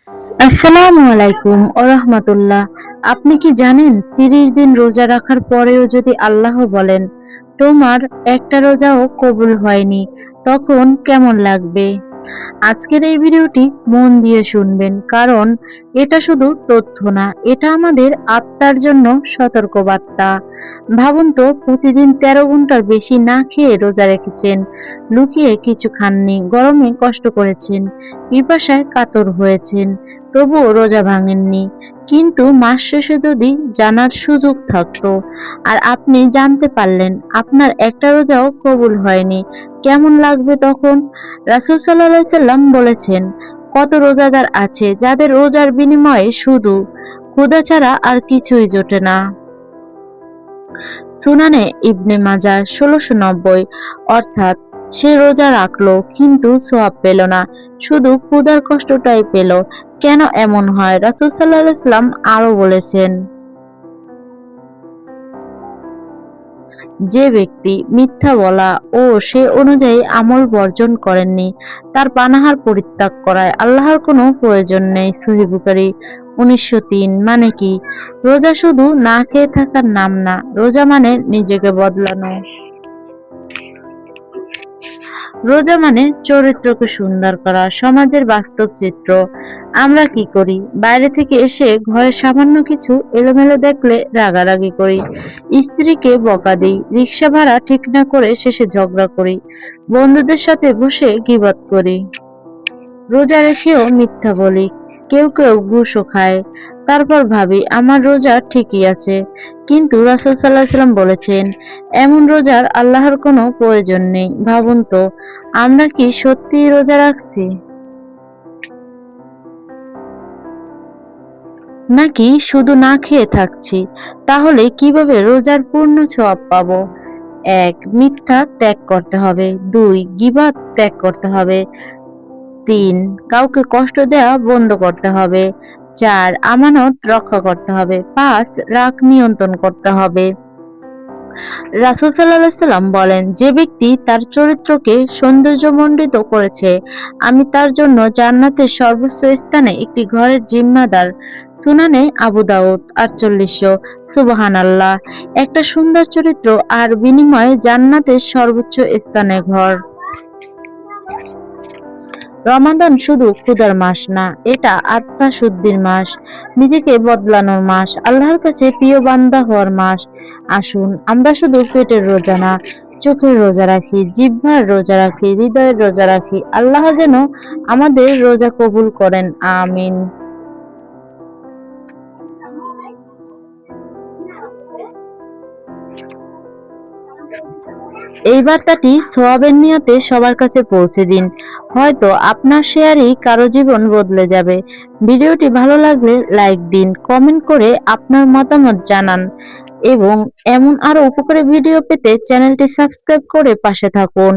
আসসালামু আলাইকুম রাহমাতুল্লাহ। আপনি কি জানেন ৩০ দিন রোজা রাখার পরেও যদি আল্লাহ বলেন তোমার একটা রোজাও কবুল হয়নি, তখন কেমন লাগবে? আজকের এই ভিডিওটি মন দিয়ে শুনবেন, কারণ এটা শুধু তথ্য না, এটা আমাদের আত্মার জন্য সতর্কবার্তা। ভাবুন তো, প্রতিদিন ১৩ ঘন্টার বেশি না খেয়ে রোজা রেখেছেন, লুকিয়ে কিছু খাননি, গরমে কষ্ট করেছেন, পিপাসায় কাতর হয়েছেন, তবুও রোজা ভাঙেননি। কিন্তু মাস শেষে যদি জানার সুযোগ থাকতো আর আপনি জানতে পারলেন আপনার একটা রোজাও কবুল হয়নি, কেমন লাগবে তখন? রাসূল সাল্লাল্লাহু আলাইহি সাল্লাম বলেছেন, কত রোজাদার আছে যাদের রোজার বিনিময়ে শুধু ক্ষুধা ছাড়া আর কিছুই জোটে না। সুনানে ইবনে মাজাহ ১৬৯০, অর্থাৎ সে রোজা রাখলো কিন্তু সওয়াব পেল না, শুধু ক্ষুধার কষ্টটাই পেল। কেন এমন হয়? রাসূল সাল্লাল্লাহু আলাইহি সাল্লাম আরো বলেছেন, যে ব্যক্তি মিথ্যা বলা ও সে অনুযায়ী আমল বর্জন করেননি, তার পানাহার পরিত্যাগ করায় আল্লাহর কোনো প্রয়োজন নেই। সহিহ বুখারী ১৯০৩। মানে কি? রোজা শুধু না খেয়ে থাকার নাম না, রোজা মানে নিজেকে বদলানো। রোজা মানে চরিত্রকে সুন্দর করা, সমাজের বাস্তব চিত্র। আমরা কি করি? বাইরে থেকে এসে ঘরে সামান্য কিছু এলোমেলো দেখলে রাগারাগি করি, স্ত্রীকে বকা দিই, রিক্সা ভাড়া ঠিক না করে শেষে ঝগড়া করি, বন্ধুদের সাথে বসে গীবত করি, রোজা রেখেও মিথ্যা বলি, কেউ কেউ ঘুষও খায়। তারপর ভাবি আমার রোজা ঠিকই আছে। কিন্তু রাসূল সাল্লাল্লাহু আলাইহি সাল্লাম বলেছেন, এমন রোজার আল্লাহর কোনো প্রয়োজন নেই। ভাবুন তো, আমরা কি সত্যিই রোজা রাখছি, নাকি শুধু না খেয়ে থাকছি? তাহলে কিভাবে রোজার পূর্ণ সওয়াব পাবো? ১. মিথ্যা ত্যাগ করতে হবে। ২. গীবত ত্যাগ করতে হবে। ৩. কাউকে কষ্ট দেওয়া বন্ধ করতে হবে। ৪. আমানত রক্ষা করতে হবে। ৫. রাগ নিয়ন্ত্রণ করতে হবে। রাসূল সাল্লাল্লাহু আলাইহি সাল্লাম বলেন, যে ব্যক্তি তার চরিত্রকে সৌন্দর্যমণ্ডিত করেছে, আমি তার জন্য জান্নাতের সর্বোচ্চ স্থানে একটি ঘরের জিম্মাদার। সুনানে আবু দাউদ ৪৮০০। সুবহানাল্লাহ! একটা সুন্দর চরিত্র আর বিনিময়ে জান্নাতের সর্বোচ্চ স্থানে ঘর। রমাদান শুধু ক্ষুধার মাস না, এটা আত্মা শুদ্ধির মাস, নিজেকে বদলানোর মাস, আল্লাহর কাছে প্রিয় বান্দা হওয়ার মাস। আসুন আমরা শুধু পেটের রোজা না, চোখের রোজা রাখি, জিহ্বার রোজা রাখি, হৃদয়ের রোজা রাখি। আল্লাহ যেন আমাদের রোজা কবুল করেন, আমিন। এই বার্তাটি সোয়াবের নিয়তে সবার কাছে পৌঁছে দিন। হয়তো আপনার শেয়ারই কারো জীবন বদলে যাবে। ভিডিওটি ভালো লাগলে লাইক দিন, কমেন্ট করে আপনার মতামত জানান এবং এমন আরো উপকারী ভিডিও পেতে চ্যানেলটি সাবস্ক্রাইব করে পাশে থাকুন।